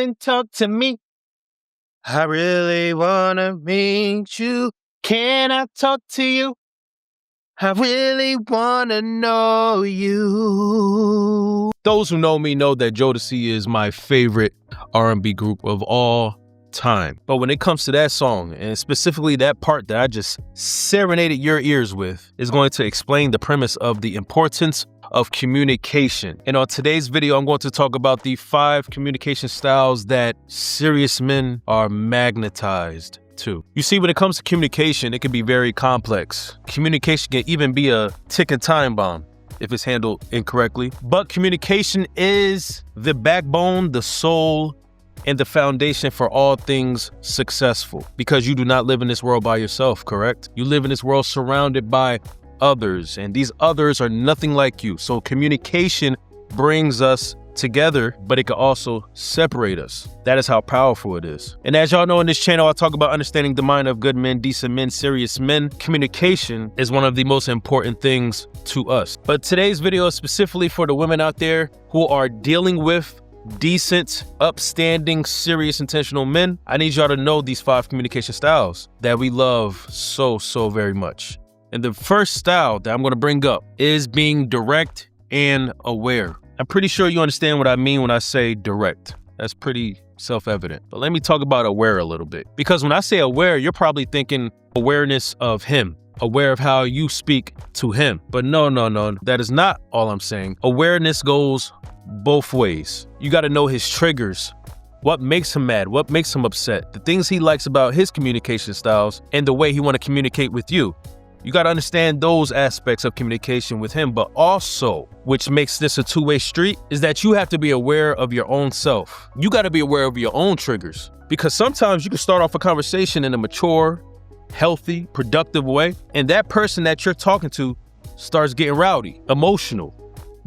and talk to me. I really wanna meet you. Can I talk to you? I really wanna know you. Those who know me know that Jodeci is my favorite R&B group of all time. But when it comes to that song, and specifically that part that I just serenaded your ears with, is going to explain the premise of the importance of communication. And on today's video, I'm going to talk about the 5 communication styles that serious men are magnetized to. You see, when it comes to communication, it can be very complex. Communication can even be a ticking time bomb if it's handled incorrectly. But communication is the backbone, the soul, and the foundation for all things successful. Because you do not live in this world by yourself, correct? You live in this world surrounded by others, and these others are nothing like you. So communication brings us together, but it can also separate us. That is how powerful it is. And as y'all know, in this channel, I talk about understanding the mind of good men, decent men, serious men. Communication is one of the most important things to us. But today's video is specifically for the women out there who are dealing with decent, upstanding, serious, intentional men. I need y'all to know these 5 communication styles that we love so very much. And the first style that I'm going to bring up is being direct and aware. I'm pretty sure you understand what I mean when I say direct. That's pretty self-evident. But let me talk about aware a little bit. Because when I say aware, you're probably thinking awareness of him, aware of how you speak to him. But no, that is not all I'm saying. Awareness goes both ways. You got to know his triggers, what makes him mad, what makes him upset, the things he likes about his communication styles, and the way he want to communicate with you. You got to understand those aspects of communication with him, but also, which makes this a two-way street, is that you have to be aware of your own self. You got to be aware of your own triggers, because sometimes you can start off a conversation in a mature, healthy, productive way, and that person that you're talking to starts getting rowdy, emotional,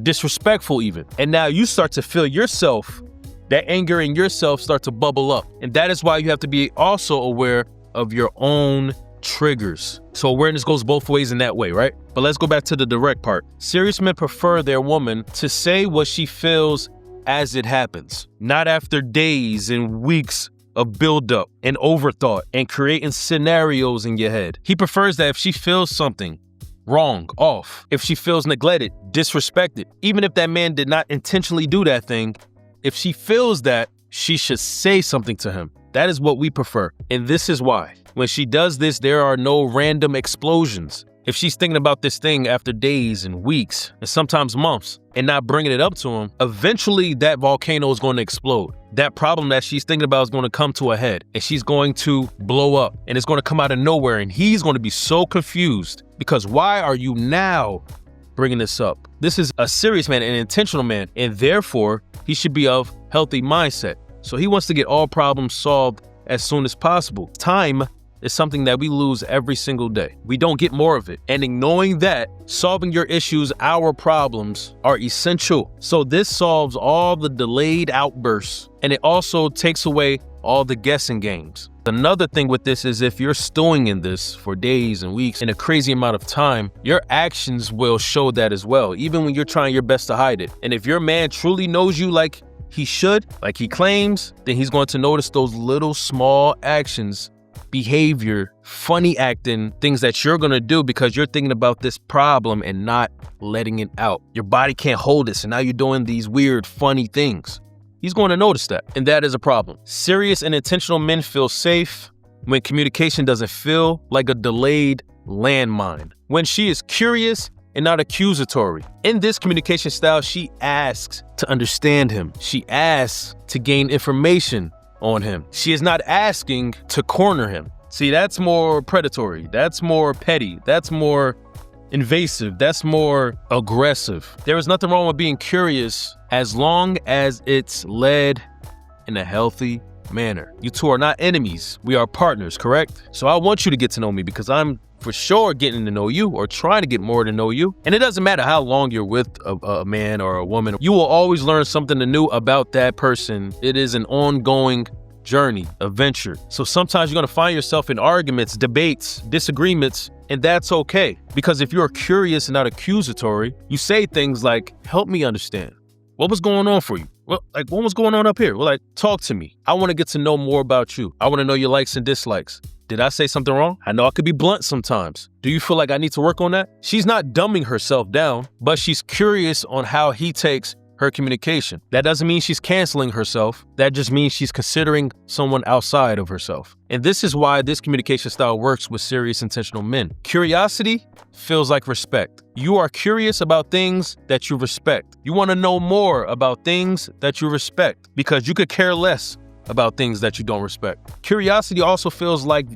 disrespectful even. And now you start to feel yourself, that anger in yourself start to bubble up. And that is why you have to be also aware of your own triggers. So awareness goes both ways in that way, right? But let's go back to the direct part. Serious men prefer their woman to say what she feels as it happens, not after days and weeks of buildup and overthought and creating scenarios in your head. He prefers that if she feels something wrong, off, if she feels neglected, disrespected, even if that man did not intentionally do that thing, if she feels that, she should say something to him. That is what we prefer. And this is why. When she does this, there are no random explosions. If she's thinking about this thing after days and weeks and sometimes months and not bringing it up to him, eventually that volcano is going to explode. That problem that she's thinking about is going to come to a head and she's going to blow up and it's going to come out of nowhere and he's going to be so confused because why are you now bringing this up? This is a serious man, an intentional man, and therefore he should be of healthy mindset. So he wants to get all problems solved as soon as possible. Time is something that we lose every single day. We don't get more of it. And in knowing that, solving your issues, our problems, are essential. So this solves all the delayed outbursts, and it also takes away all the guessing games. Another thing with this is if you're stewing in this for days and weeks in a crazy amount of time, your actions will show that as well, even when you're trying your best to hide it. And if your man truly knows you like he should, like he claims, then he's going to notice those little small actions, behavior, funny acting, things that you're going to do because you're thinking about this problem and not letting it out. Your body can't hold it, so now you're doing these weird, funny things. He's going to notice that, and that is a problem. Serious and intentional men feel safe when communication doesn't feel like a delayed landmine. When she is curious and not accusatory. In this communication style, she asks to understand him. She asks to gain information on him. She is not asking to corner him. See, that's more predatory. That's more petty. That's more invasive. That's more aggressive. There is nothing wrong with being curious as long as it's led in a healthy manner. You two are not enemies. We are partners, correct? So I want you to get to know me because I'm for sure getting to know you or trying to get more to know you. And it doesn't matter how long you're with a man or a woman. You will always learn something new about that person. It is an ongoing journey, a venture. So sometimes you're going to find yourself in arguments, debates, disagreements, and that's okay. Because if you're curious and not accusatory, you say things like, help me understand. What was going on for you? Well, like, what was going on up here? Well, like, talk to me. I want to get to know more about you. I want to know your likes and dislikes. Did I say something wrong? I know I could be blunt sometimes. Do you feel like I need to work on that? She's not dumbing herself down, but she's curious on how he takes her communication. That doesn't mean she's canceling herself. That just means she's considering someone outside of herself. And this is why this communication style works with serious, intentional men. Curiosity feels like respect. You are curious about things that you respect. You want to know more about things that you respect because you could care less about things that you don't respect. Curiosity also feels like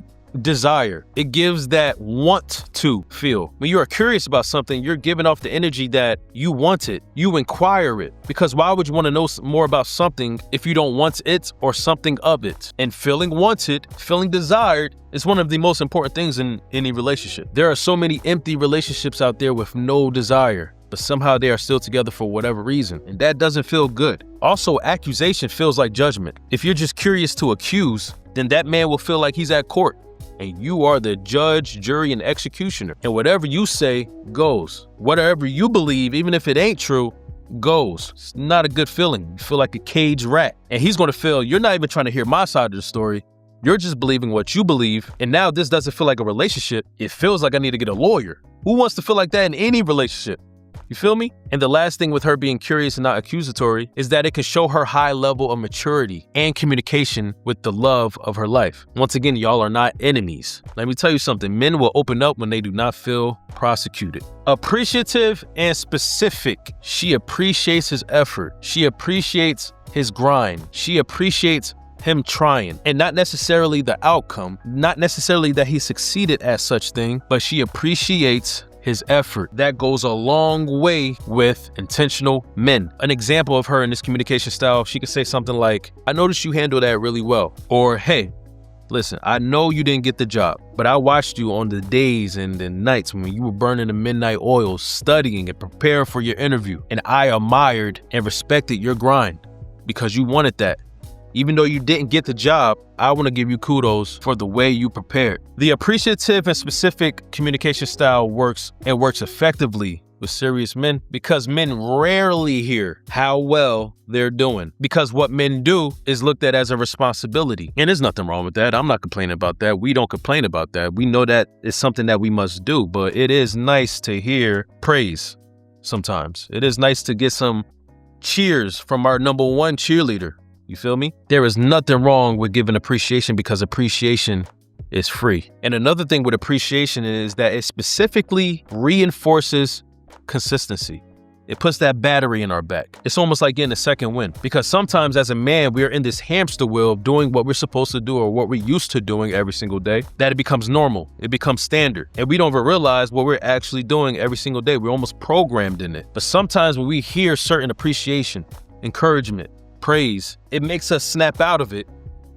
desire. It gives that want to feel. When you are curious about something, you're giving off the energy that you want it. You inquire it. Because why would you want to know more about something if you don't want it or something of it? And feeling wanted, feeling desired is one of the most important things in any relationship. There are so many empty relationships out there with no desire, but somehow they are still together for whatever reason, and that doesn't feel good. Also, accusation feels like judgment. If you're just curious to accuse, then that man will feel like he's at court, and you are the judge, jury, and executioner. And whatever you say goes. Whatever you believe, even if it ain't true, goes. It's not a good feeling. You feel like a caged rat. And he's going to feel you're not even trying to hear my side of the story. You're just believing what you believe. And now this doesn't feel like a relationship. It feels like I need to get a lawyer. Who wants to feel like that in any relationship? You feel me? And the last thing with her being curious and not accusatory is that it can show her high level of maturity and communication with the love of her life. Once again, y'all are not enemies. Let me tell you something. Men will open up when they do not feel prosecuted. Appreciative and specific. She appreciates his effort. She appreciates his grind. She appreciates him trying, and not necessarily the outcome, not necessarily that he succeeded at such thing, but she appreciates his effort. That goes a long way with intentional men. An example of her in this communication style, she could say something like, I noticed you handle that really well. Or, hey, listen, I know you didn't get the job, but I watched you on the days and the nights when you were burning the midnight oils, studying and preparing for your interview. And I admired and respected your grind because you wanted that. Even though you didn't get the job, I want to give you kudos for the way you prepared. The appreciative and specific communication style works effectively with serious men because men rarely hear how well they're doing, because what men do is looked at as a responsibility. And there's nothing wrong with that. I'm not complaining about that. We don't complain about that. We know that it's something that we must do, but it is nice to hear praise sometimes. It is nice to get some cheers from our number one cheerleader. You feel me? There is nothing wrong with giving appreciation because appreciation is free. And another thing with appreciation is that it specifically reinforces consistency. It puts that battery in our back. It's almost like getting a second win, because sometimes as a man, we're in this hamster wheel of doing what we're supposed to do or what we're used to doing every single day, that it becomes normal. It becomes standard. And we don't even realize what we're actually doing every single day. We're almost programmed in it. But sometimes when we hear certain appreciation, encouragement, praise, it makes us snap out of it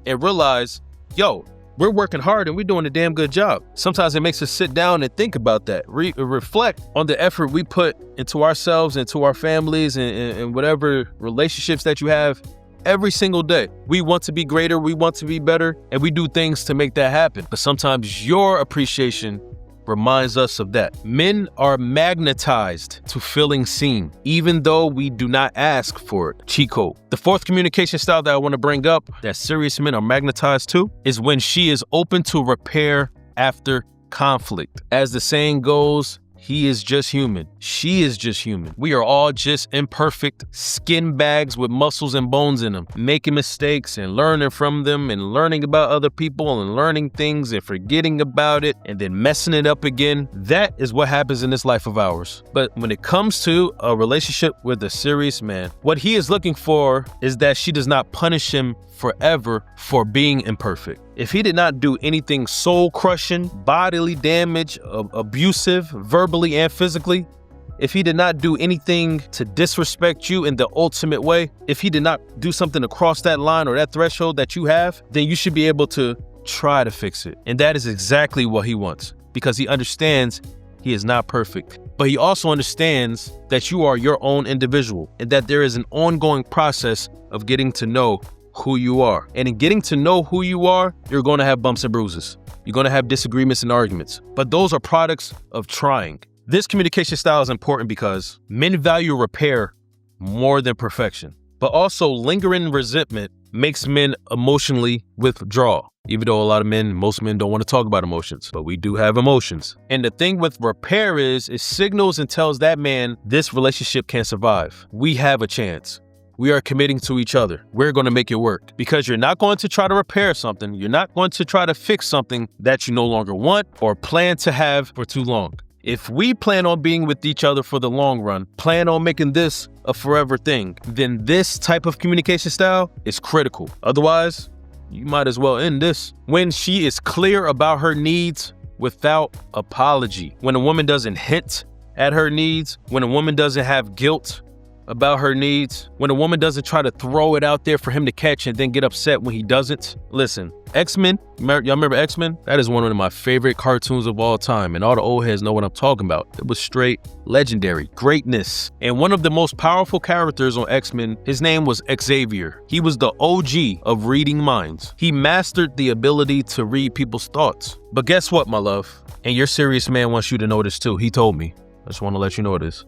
and realize, yo, we're working hard and we're doing a damn good job. Sometimes it makes us sit down and think about that, reflect on the effort we put into ourselves, into our families, and whatever relationships that you have every single day. We want to be greater, we want to be better, and we do things to make that happen. But sometimes your appreciation reminds us of that. Men are magnetized to feeling seen, even though we do not ask for it. Cheat code. The fourth communication style that I want to bring up that serious men are magnetized to is when she is open to repair after conflict. As the saying goes, he is just human. She is just human. We are all just imperfect skin bags with muscles and bones in them, making mistakes and learning from them and learning about other people and learning things and forgetting about it and then messing it up again. That is what happens in this life of ours. But when it comes to a relationship with a serious man, what he is looking for is that she does not punish him forever for being imperfect. If he did not do anything soul-crushing, bodily damage, abusive, verbally and physically, if he did not do anything to disrespect you in the ultimate way, if he did not do something to cross that line or that threshold that you have, then you should be able to try to fix it. And that is exactly what he wants, because he understands he is not perfect. But he also understands that you are your own individual and that there is an ongoing process of getting to know who you are. And in getting to know who you are, you're going to have bumps and bruises. You're going to have disagreements and arguments. But those are products of trying. This communication style is important because men value repair more than perfection. But also, lingering resentment makes men emotionally withdraw. Even though a lot of men, most men don't want to talk about emotions, but we do have emotions. And the thing with repair is it signals and tells that man this relationship can survive. We have a chance. We are committing to each other. We're going to make it work, because you're not going to try to repair something. You're not going to try to fix something that you no longer want or plan to have for too long. If we plan on being with each other for the long run, plan on making this a forever thing, then this type of communication style is critical. Otherwise, you might as well end this. When she is clear about her needs without apology, when a woman doesn't hint at her needs, when a woman doesn't have guilt about her needs, when a woman doesn't try to throw it out there for him to catch and then get upset when he doesn't. Listen, X-Men, y'all remember X-Men? That is one of my favorite cartoons of all time, and all the old heads know what I'm talking about. It was straight legendary greatness. And one of the most powerful characters on X-Men, his name was Xavier. He was the OG of reading minds. He mastered the ability to read people's thoughts. But guess what, my love? And your serious man wants you to know this too. He told me. I just want to let you know this.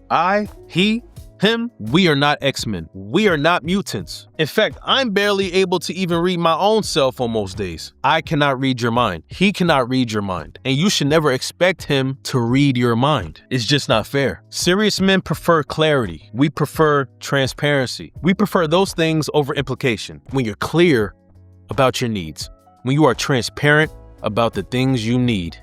Him, we are not X-Men. We are not mutants. In fact, I'm barely able to even read my own self on most days. I cannot read your mind. He cannot read your mind. And you should never expect him to read your mind. It's just not fair. Serious men prefer clarity. We prefer transparency. We prefer those things over implication. When you're clear about your needs, when you are transparent about the things you need,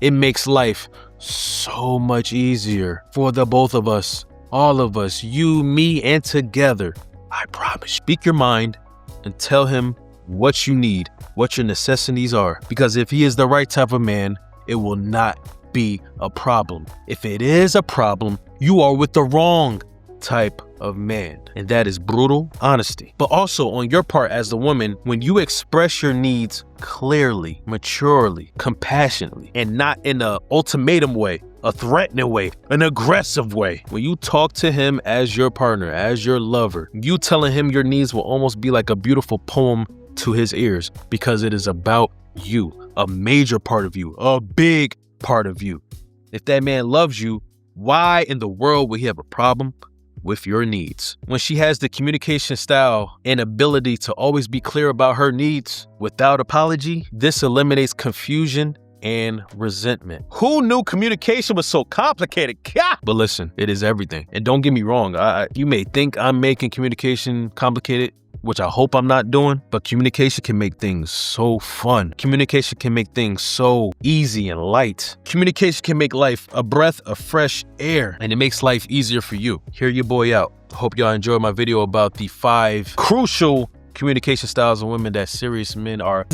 it makes life so much easier for the both of us. All of us, you, me, and together. I promise. Speak your mind and tell him what you need, what your necessities are. Because if he is the right type of man, it will not be a problem. If it is a problem, you are with the wrong type of man. And that is brutal honesty. But also on your part as the woman, when you express your needs clearly, maturely, compassionately, and not in an ultimatum way, a threatening way, an aggressive way. When you talk to him as your partner, as your lover, you telling him your needs will almost be like a beautiful poem to his ears, because it is about you, a major part of you, a big part of you. If that man loves you, why in the world would he have a problem with your needs? When she has the communication style and ability to always be clear about her needs without apology, this eliminates confusion and resentment. Who knew communication was so complicated? Gah! But listen, it is everything. And don't get me wrong, you may think I'm making communication complicated, which I hope I'm not doing, but communication can make things so fun. Communication can make things so easy and light. Communication can make life a breath of fresh air, and it makes life easier for you. Hear your boy out. Hope y'all enjoyed my video about the 5 crucial communication styles of women that serious men are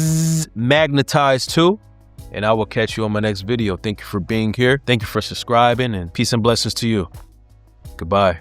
magnetized to. And I will catch you on my next video. Thank you for being here. Thank you for subscribing, and peace and blessings to you. Goodbye.